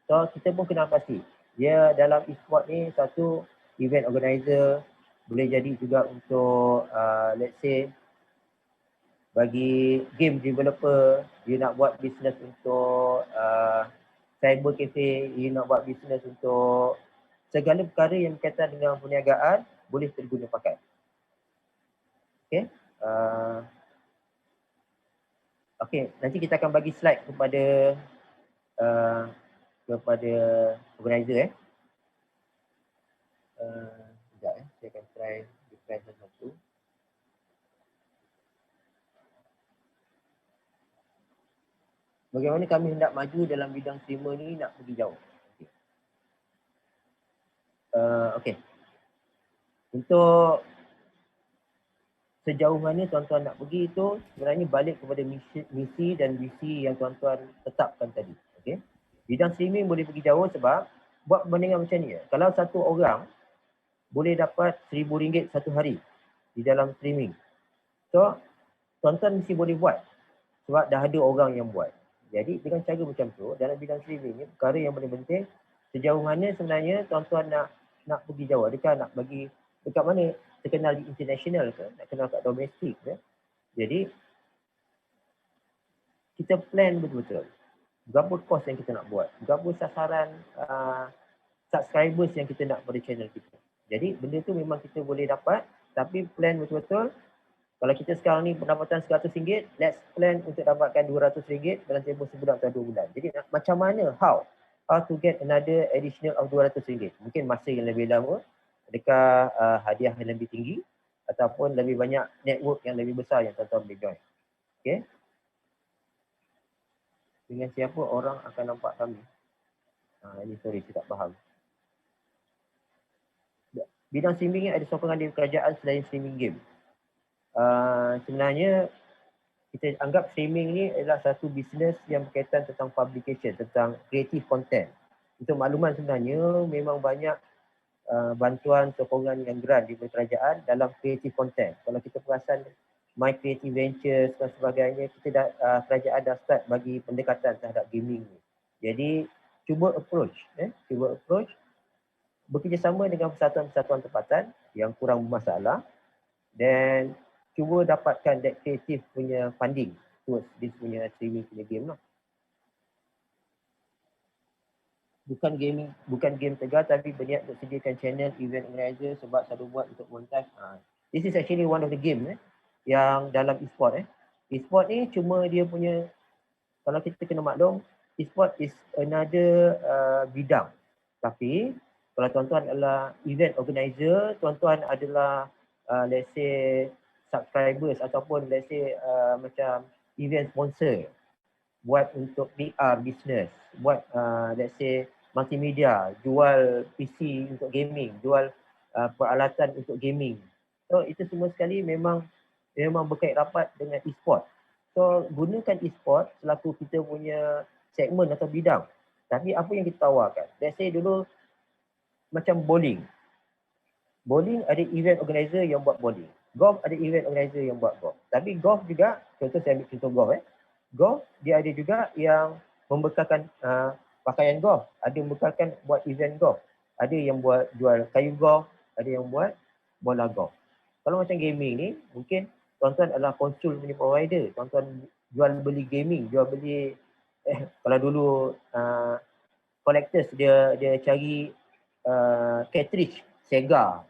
So, kita pun kena pasti. Dia dalam e-sport ni satu event organizer, boleh jadi juga untuk let's say bagi game developer, dia nak buat business untuk cyber cafe, you nak buat bisnes untuk segala perkara yang berkaitan dengan perniagaan, boleh terguna pakai. Okay. Okay, nanti kita akan bagi slide kepada organizer. Sekejap saya akan try refresh satu. Bagaimana kami hendak maju dalam bidang streamer ni nak pergi jauh. Okay. Untuk sejauh mana tuan-tuan nak pergi itu sebenarnya balik kepada misi dan visi yang tuan-tuan tetapkan tadi. Okay. Bidang streaming boleh pergi jauh sebab buat perbandingan macam ni. Kalau satu orang boleh dapat RM1,000 satu hari di dalam streaming. So, tuan-tuan mesti boleh buat sebab dah ada orang yang buat. Jadi dengan cara macam tu dalam bidang streaming ni perkara yang paling penting sejauh mana sebenarnya tuan-tuan nak pergi jauh. Adakah nak bagi dekat mana terkenal di international ke, nak kenal kat domestik ke. Jadi kita plan betul-betul berapa kos yang kita nak buat, berapa sasaran subscribers yang kita nak pada channel kita. Jadi benda tu memang kita boleh dapat tapi plan betul-betul. Kalau kita sekarang ni pendapatan RM100, let's plan untuk dapatkan RM200 dalam tempoh sebulan atau 2 bulan. Jadi macam mana, how to get another additional of RM200. Mungkin masa yang lebih lama, adakah hadiah yang lebih tinggi ataupun lebih banyak network yang lebih besar yang tuan-tuan boleh join. Okay. Dengan siapa orang akan nampak kami? Ini sorry, saya tak faham. Bidang streaming ni ada sokongan dari kerajaan selain streaming game. Sebenarnya kita anggap streaming ni adalah satu bisnes yang berkaitan tentang publication, tentang creative content. Untuk makluman sebenarnya memang banyak bantuan sokongan yang grant daripada kerajaan dalam creative content. Kalau kita perasan My Creative Ventures dan sebagainya, kita kerajaan dah start bagi pendekatan terhadap gaming ni. Jadi cuba approach bekerjasama dengan persatuan-persatuan tempatan yang kurang bermasalah dan cuba dapatkan that creative punya funding towards this punya streaming punya game lah. Bukan game tegar tapi berniat untuk sediakan channel event organizer sebab selalu buat untuk monetize. This is actually one of the game yang dalam e-sport. E-sport ni cuma dia punya, kalau kita kena maklum, e-sport is another bidang. Tapi kalau tuan-tuan adalah event organizer, tuan-tuan adalah let's say subscribers ataupun let's say macam event sponsor, buat untuk PR business, buat let's say multimedia, jual PC untuk gaming, jual peralatan untuk gaming. So itu semua sekali memang berkait rapat dengan e-sport. So gunakan e-sport selaku kita punya segmen atau bidang. Tapi apa yang kita tawarkan? Let's say dulu macam bowling. Bowling ada event organizer yang buat bowling. Golf ada event organizer yang buat golf. Tapi golf juga, contoh saya ambil contoh golf. Golf dia ada juga yang membekalkan pakaian golf. Ada yang membekalkan buat event golf. Ada yang buat jual kayu golf. Ada yang buat bola golf. Kalau macam gaming ni, mungkin tuan-tuan adalah konsol punya provider. Tuan-tuan jual beli gaming, jual beli kalau dulu collectors dia cari cartridge Sega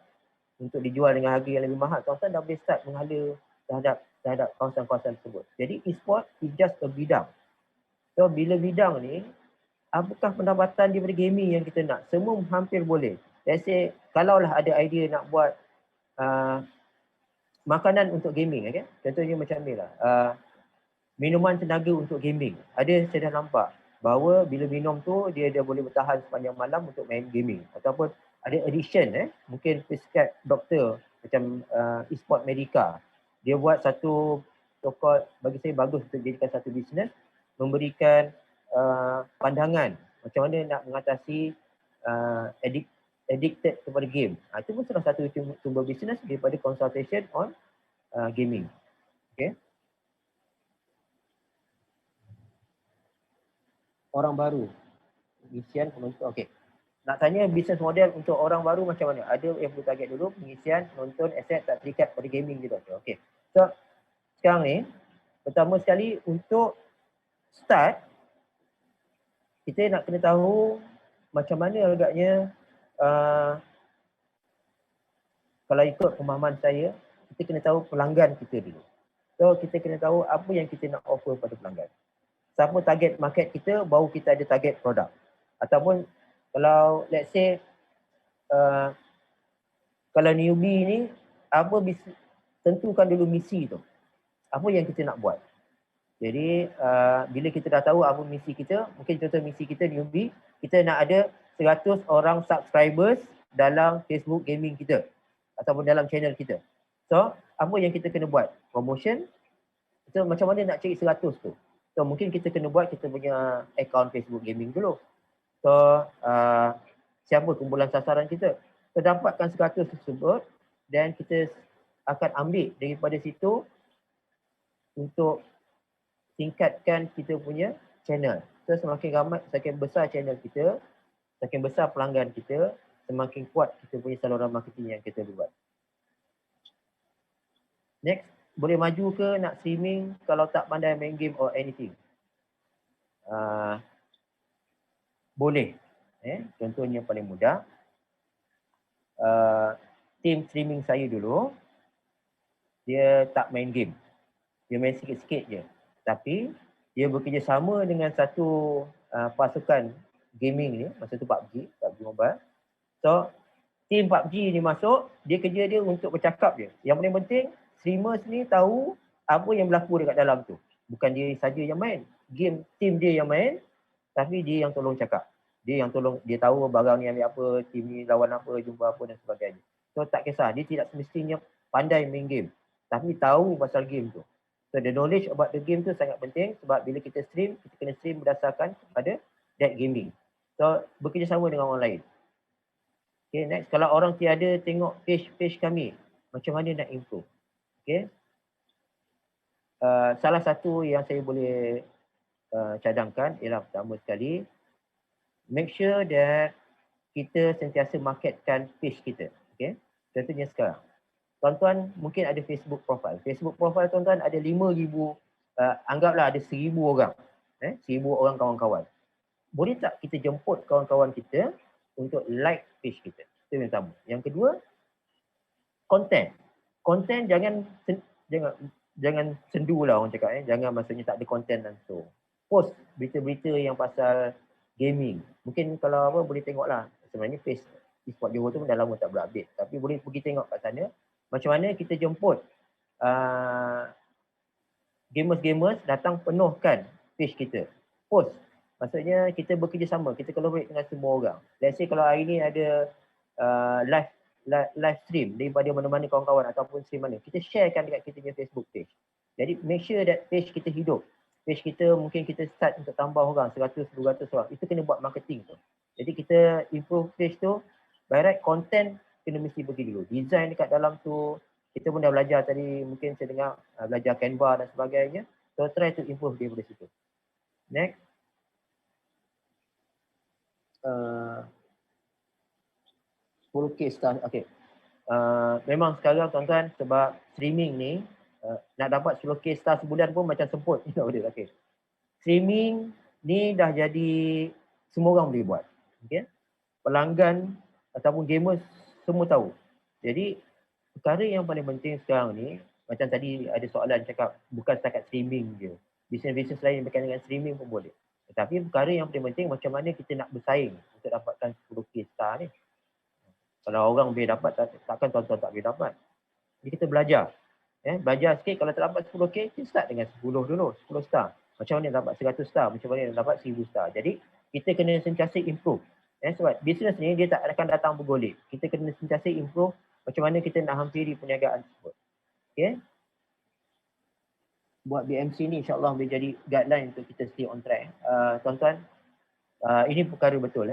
untuk dijual dengan harga yang lebih mahal. Tuan-tuan dah boleh start menghala terhadap kawasan-kawasan tersebut. Jadi e-sport is just a bidang. So bila bidang ni, apakah pendapatan daripada gaming yang kita nak? Semua hampir boleh. Let's say kalaulah ada idea nak buat makanan untuk gaming, okay? Contohnya macam ni lah. Minuman tenaga untuk gaming. Saya dah nampak bahawa bila minum tu dia boleh bertahan sepanjang malam untuk main gaming. Ataupun ada addiction, mungkin prescribe doktor macam e-sport Medica. Dia buat satu so-called, bagi saya bagus untuk jadikan satu bisnes, memberikan pandangan macam mana nak mengatasi addicted kepada game. Itu pun salah satu sumber bisnes daripada consultation on gaming. Okay. Orang baru, pengisian penonton. Okay. Nak tanya bisnes model untuk orang baru macam mana? Ada yang perlu target dulu, pengisian, penonton, aset tak terikat pada gaming je. Okay. So, sekarang ni, pertama sekali untuk start, kita nak kena tahu macam mana agaknya kalau ikut pemahaman saya, kita kena tahu pelanggan kita dulu. So kita kena tahu apa yang kita nak offer pada pelanggan. Siapa target market kita, baru kita ada target produk. Ataupun kalau let's say kalau newbie ni, tentukan dulu misi tu. Apa yang kita nak buat. Jadi bila kita dah tahu apa misi kita, mungkin contoh misi kita newbie, kita nak ada 100 orang subscribers dalam Facebook gaming kita ataupun dalam channel kita. So, apa yang kita kena buat? Promotion. So, macam mana nak cari 100 tu? So, mungkin kita kena buat kita punya account Facebook gaming dulu. So, siapa kumpulan sasaran kita? So, dapatkan 100 tersebut dan kita akan ambil daripada situ untuk tingkatkan kita punya channel. So, semakin ramai, semakin besar channel kita, semakin besar pelanggan kita, semakin kuat kita punya saluran marketing yang kita buat. Next, boleh maju ke nak streaming kalau tak pandai main game or anything? Boleh. Contohnya paling mudah. Team streaming saya dulu, dia tak main game. Dia main sikit-sikit je. Tapi, dia bekerjasama dengan satu pasukan gaming ni, masa tu PUBG Mobile. So, team PUBG ni masuk, dia kerja dia untuk bercakap je. Yang paling penting, streamers ni tahu apa yang berlaku dekat dalam tu. Bukan dia saja yang main. Game, team dia yang main, tapi dia yang tolong cakap. Dia yang tolong, dia tahu barang ni ambil apa, team ni lawan apa, jumpa apa dan sebagainya. So, tak kisah. Dia tidak semestinya pandai main game. Tapi tahu pasal game tu. So, the knowledge about the game tu sangat penting sebab bila kita stream, kita kena stream berdasarkan kepada that gaming. So, bekerjasama dengan orang lain. Okay, next. Kalau orang tiada tengok page kami, macam mana nak improve? Okay. Salah satu yang saya boleh cadangkan ialah pertama sekali, make sure that kita sentiasa marketkan page kita. Okay. Contohnya sekarang, tuan-tuan mungkin ada Facebook profile. Facebook profile tuan-tuan ada 5,000, anggaplah ada 1,000 orang. 1,000 orang kawan-kawan. Boleh tak kita jemput kawan-kawan kita untuk like page kita? Itu yang pertama. Yang kedua, konten. Konten jangan sendu lah orang cakap. Jangan maksudnya tak ada konten langsung. Post berita-berita yang pasal gaming. Mungkin kalau apa boleh tengok lah. Sebenarnya page eSport Johor tu dah lama tak berupdate. Tapi boleh pergi tengok kat sana. Macam mana kita jemput gamers-gamers datang penuhkan page kita. Post. Maksudnya kita bekerjasama. Kita collaborate dengan semua orang. Let's say kalau hari ni ada live stream daripada mana-mana kawan-kawan ataupun stream mana, kita sharekan dekat kita punya Facebook page. Jadi make sure that page kita hidup. Page kita mungkin kita start untuk tambah orang 100, 200 orang. Itu kena buat marketing tu. Jadi kita improve page tu, by right content kena mesti pergi dulu. Design dekat dalam tu, kita pun dah belajar tadi, mungkin saya dengar belajar Canva dan sebagainya. So try to improve daripada situ. Next. 10K star, okay. Memang sekarang tuan-tuan sebab streaming ni nak dapat 10K star sebulan pun macam semput. Okay. Streaming ni dah jadi semua orang boleh buat. Okay. Pelanggan ataupun gamers semua tahu. Jadi perkara yang paling penting sekarang ni, macam tadi ada soalan cakap bukan setakat streaming je. Bisnes-bisnes lain berkaitan dengan streaming pun boleh. Tetapi perkara yang paling penting macam mana kita nak bersaing untuk dapatkan 10K star ni. Kalau orang boleh dapat, takkan tuan-tuan tak boleh dapat. Jadi kita belajar. Belajar sikit, kalau tak dapat 10K, kita start dengan 10 dulu, 10 star. Macam mana dapat 100 star, macam mana dapat 1000 star. Jadi kita kena sentiasa improve. Sebab bisnes ni dia tak akan datang bergolek. Kita kena sentiasa improve macam mana kita nak hampiri perniagaan tersebut. Okay. Buat BMC ni insyaAllah boleh jadi guideline untuk kita stay on track. Tuan-tuan, ini perkara betul.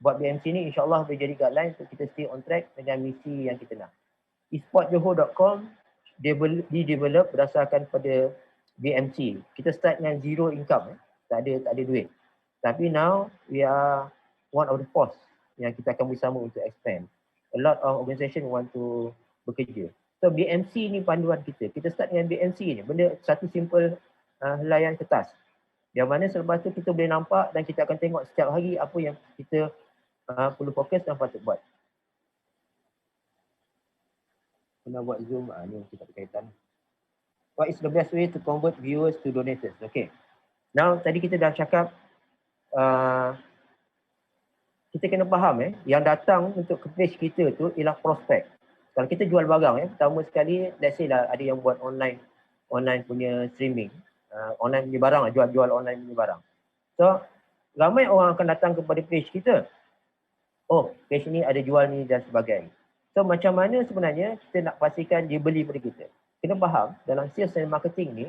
Buat BMC ni insyaAllah boleh jadi guideline untuk kita stay on track dengan misi yang kita nak. esportjohor.com di-develop berdasarkan pada BMC. Kita start dengan zero income. Tak ada duit. Tapi now we are one of the force yang kita akan bersama untuk expand. A lot of organisation want to bekerja. So BMC ni panduan kita. Kita start dengan BMC ni. Benda satu simple helaian kertas. Yang mana selepas tu kita boleh nampak dan kita akan tengok setiap hari apa yang kita perlu fokus dan patut buat. Kena buat Zoom, ni kita berkaitan. What is the best way to convert viewers to donators? Okay. Now, tadi kita dah cakap kita kena faham yang datang untuk ke page kita tu ialah prospek. Kalau kita jual barang pertama sekali, let's say lah ada yang buat online punya streaming, online punya barang, jual online punya barang. So, ramai orang akan datang kepada page kita. Oh, page ni ada jual ni dan sebagainya. So, macam mana sebenarnya kita nak pastikan dia beli pada kita? Kena faham, dalam sales dan marketing ni,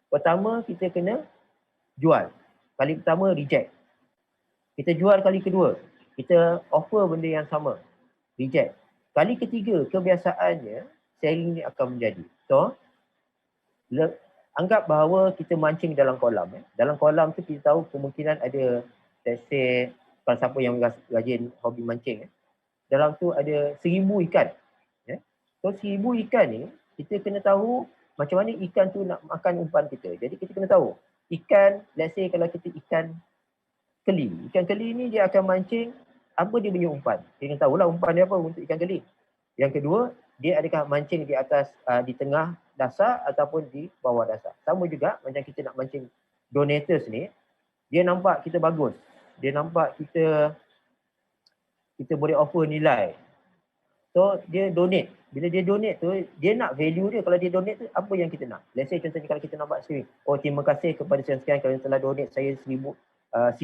pertama kita kena jual. Kali pertama reject. Kita jual kali kedua, kita offer benda yang sama, reject. Kali ketiga, kebiasaannya selling ni akan menjadi. So, anggap bahawa kita mancing dalam kolam. Dalam kolam tu kita tahu kemungkinan ada, let's say, kalau siapa yang rajin hobi mancing, dalam tu ada 1000 ikan. So 1000 ikan ni, kita kena tahu macam mana ikan tu nak makan umpan kita. Jadi kita kena tahu, ikan, let's say kalau kita ikan keli. Ikan keli ni dia akan mancing, apa dia punya umpan. Dia kena tahulah umpan dia apa untuk ikan keli. Yang kedua, dia adakah mancing di atas, di tengah dasar ataupun di bawah dasar. Sama juga macam kita nak mancing donators ni, dia nampak kita bagus. Dia nampak kita boleh offer nilai. So dia donate. Bila dia donate tu, dia nak value dia. Kalau dia donate tu, apa yang kita nak? Let's say contohnya kalau kita nampak streaming. Oh, terima kasih kepada sekian kerana telah donate saya 10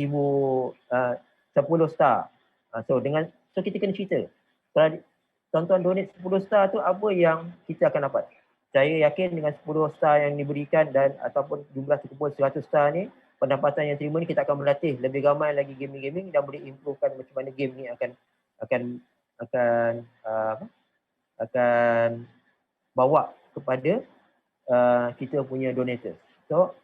star. So kita kena cerita. Kalau tuan-tuan donate 10 star tu, apa yang kita akan dapat? Saya yakin dengan 10 star yang diberikan dan ataupun jumlah terkumpul 100 star ni, pendapatan yang terima ni kita akan melatih lebih ramai lagi gaming-gaming dan boleh improvekan macam mana game ni akan bawa kepada kita punya donators. So,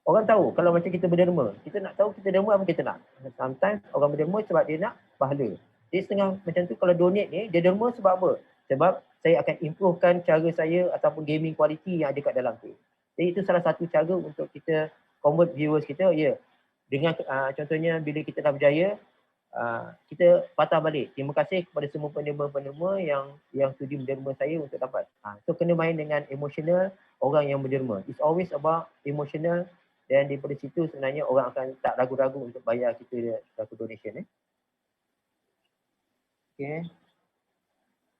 orang tahu kalau macam kita berderma, kita nak tahu kita derma apa kita nak. Sometimes orang berderma sebab dia nak pahala. Dia setengah macam tu, kalau donate ni, dia derma sebab apa? Sebab saya akan improvekan cara saya ataupun gaming quality yang ada kat dalam tu. Jadi itu salah satu cara untuk kita convert viewers kita, dengan contohnya bila kita dah berjaya, kita patah balik. Terima kasih kepada semua penderma-penderma yang sudi menderma saya untuk dapat. So kena main dengan emotional orang yang berderma. It's always about emotional, dan daripada situ sebenarnya orang akan tak ragu-ragu untuk bayar kita satu donation. Okay.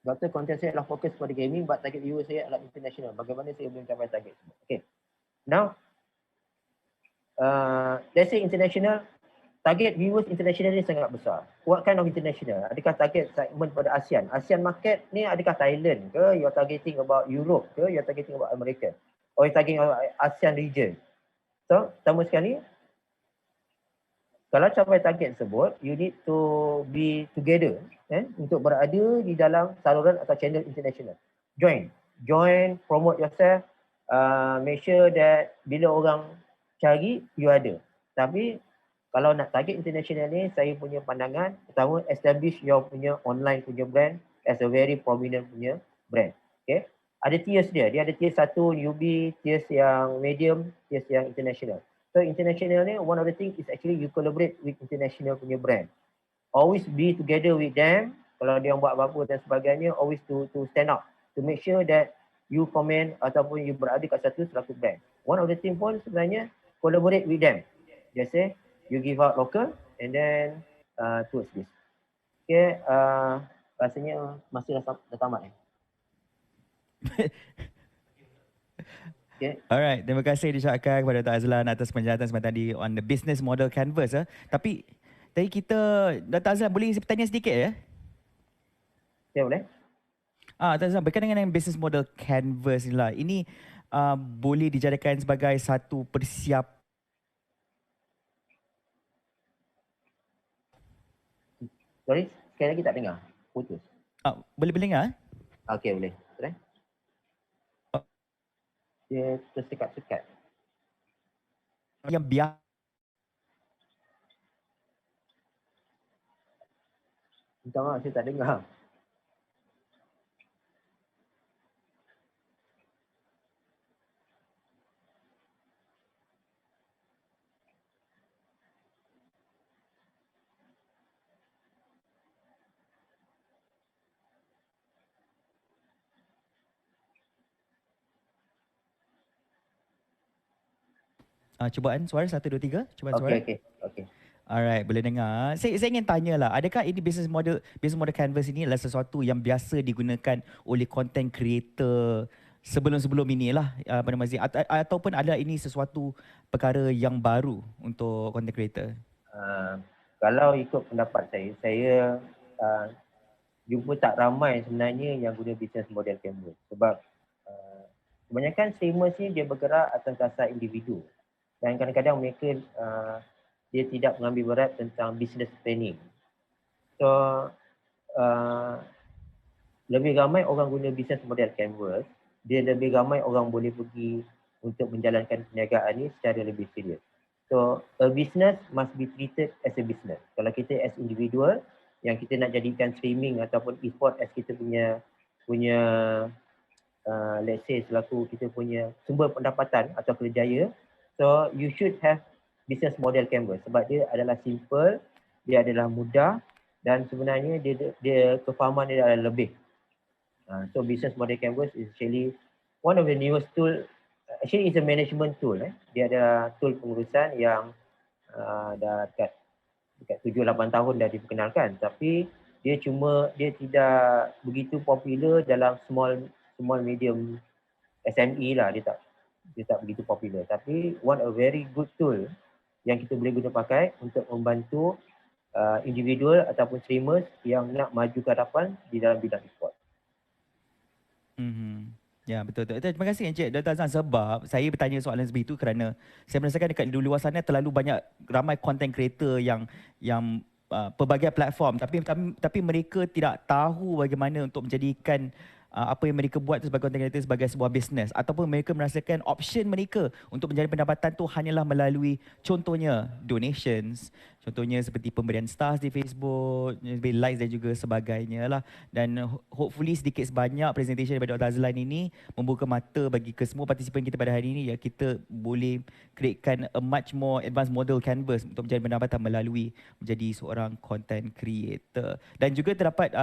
Doktor, konten saya adalah fokus pada gaming, but target viewer saya adalah international. Bagaimana saya boleh mencapai target? Okay. Now, let's say international, target viewers international ni sangat besar. What kind of international? Adakah target segment pada ASEAN? ASEAN market ni adakah Thailand ke? You're targeting about Europe ke? You're targeting about America? Or you're targeting about ASEAN region? So, pertama sekali, kalau capai target tersebut, you need to be together untuk berada di dalam saluran atau channel international. Join, promote yourself, make sure that bila orang cari, you ada. Tapi kalau nak target international ni, saya punya pandangan, pertama, establish your punya online punya brand as a very prominent punya brand. Okay? Ada tiers dia ada tiers 1, newbie, tiers yang medium, tiers yang international. So international ni, one of the things is actually you collaborate with international punya brand. Always be together with them. Kalau dia buat apa-apa dan sebagainya, always to stand out. To make sure that you comment ataupun you berada kat satu selaku brand. One of the things pun sebenarnya, collaborate with them. Just say, you give out local and then towards this. Okay, rasanya masa dah tamat. Okay. Alright, terima kasih diucapkan kepada Dr. Azlan atas penjelasan sebentar tadi on the business model canvas. Tapi tadi kita, Dr. Azlan boleh tanya sedikit ya? Ya, boleh. Dr. Azlan, berkaitan dengan business model canvas ni lah, ini boleh dijadikan sebagai satu persiapan. Sorry, sekali lagi tak dengar. Putus. Boleh dengar? Okay, boleh. Boleh? Dia tersekat-sekat. Yang biasa. Minta maaf, saya tak dengar. Cubaan suara 1 2 3. Cubaan suara. Okey. Alright, boleh dengar. Saya ingin tanya lah, adakah ini business model canvas ini adalah sesuatu yang biasa digunakan oleh content creator sebelum-sebelum inilah apa nama ataupun ada ini sesuatu perkara yang baru untuk content creator? Kalau ikut pendapat saya jumpa tak ramai sebenarnya yang guna business model canvas sebab kebanyakan streamers ni dia bergerak atas dasar individu dan kadang-kadang mereka dia tidak mengambil berat tentang business planning. So lebih ramai orang guna business model canvas, dia lebih ramai orang boleh pergi untuk menjalankan perniagaan ni secara lebih serius. So a business must be treated as a business. Kalau kita as individual yang kita nak jadikan streaming ataupun e-sport as kita punya let's say selaku kita punya sumber pendapatan atau kerjaya, so you should have business model canvas sebab dia adalah simple, dia adalah mudah dan sebenarnya dia kefahaman dia adalah lebih. So business model canvas is actually one of the newest tool. Actually it's a management tool. Dia ada tool pengurusan yang dah dekat 7-8 tahun dah diperkenalkan, tapi dia tidak begitu popular dalam small medium SME lah, dia tak begitu popular, tapi one a very good tool yang kita boleh guna pakai untuk membantu individual ataupun streamers yang nak maju ke hadapan di dalam bidang e-sport. Ya, betul. Terima kasih Encik Dr. Azlan sebab saya bertanya soalan seperti itu kerana saya merasakan dekat di luar sana terlalu banyak ramai content creator yang pelbagai platform tapi mereka tidak tahu bagaimana untuk menjadikan apa yang mereka buat tu sebagai content creator sebagai sebuah bisnes ataupun mereka merasakan option mereka untuk mencari pendapatan tu hanyalah melalui contohnya donations, contohnya seperti pemberian stars di Facebook, likes dan juga sebagainya lah. Dan hopefully sedikit sebanyak presentation daripada Dr. Azlan ini membuka mata bagi ke semua partisipan kita pada hari ini, ya kita boleh createkan a much more advanced model canvas untuk mencari pendapatan melalui menjadi seorang content creator. Dan juga terdapat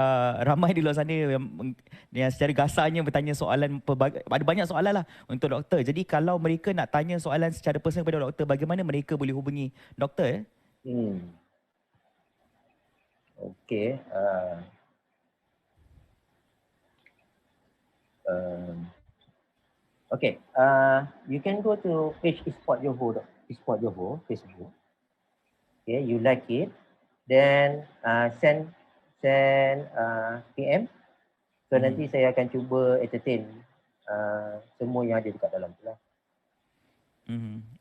ramai di luar sana yang secara gasanya bertanya soalan, ada banyak soalan lah untuk doktor. Jadi kalau mereka nak tanya soalan secara personal kepada doktor, bagaimana mereka boleh hubungi doktor? Okay. Okay. You can go to page eSport Johor Facebook. Okay, you like it, then send PM. So nanti saya akan cuba entertain semua yang ada dekat dalam tu lah.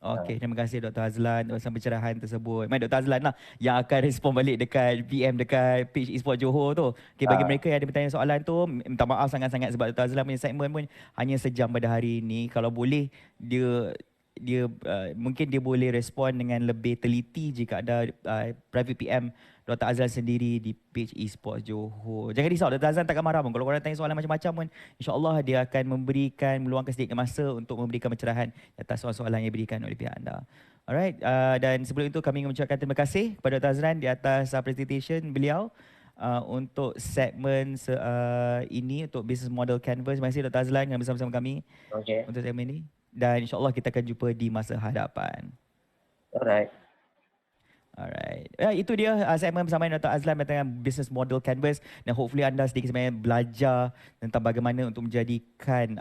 Okey, terima kasih Dr. Azlan atas pencerahan tersebut. Mai Dr. Azlan lah yang akan respon balik dekat PM dekat page eSport Johor tu. Okey, bagi mereka yang ada bertanya soalan tu, minta maaf sangat-sangat sebab Dr. Azlan punya segmen pun hanya sejam pada hari ini. Kalau boleh dia mungkin dia boleh respon dengan lebih teliti jika ada private PM Dr. Azlan sendiri di page eSports Johor. Jangan risau, Dr. Azlan takkan marah pun. Kalau korang tanya soalan macam-macam pun, insyaAllah dia akan meluangkan sedikit masa untuk memberikan pencerahan atas soalan-soalan yang diberikan oleh pihak anda. Alright, dan sebelum itu kami mengucapkan terima kasih kepada Dr. Azlan di atas presentation beliau untuk segmen ini, untuk business model canvas. Terima kasih Dr. Azlan yang bersama-sama kami untuk segmen ini. Dan insyaAllah kita akan jumpa di masa hadapan. Alright. Ya, itu dia segmen bersama Dr. Azlan tentang business model canvas, dan hopefully anda sedikit sebanyak belajar tentang bagaimana untuk menjadikan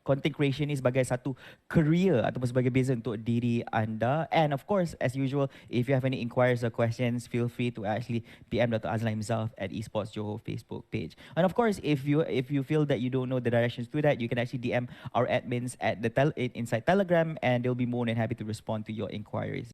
content creation ni sebagai satu career ataupun sebagai business untuk diri anda. And of course, as usual, if you have any inquiries or questions, feel free to actually PM Dr. Azlan himself at eSports Johor Facebook page. And of course, if you feel that you don't know the directions to that, you can actually DM our admins at inside Telegram, and they'll be more than happy to respond to your inquiries.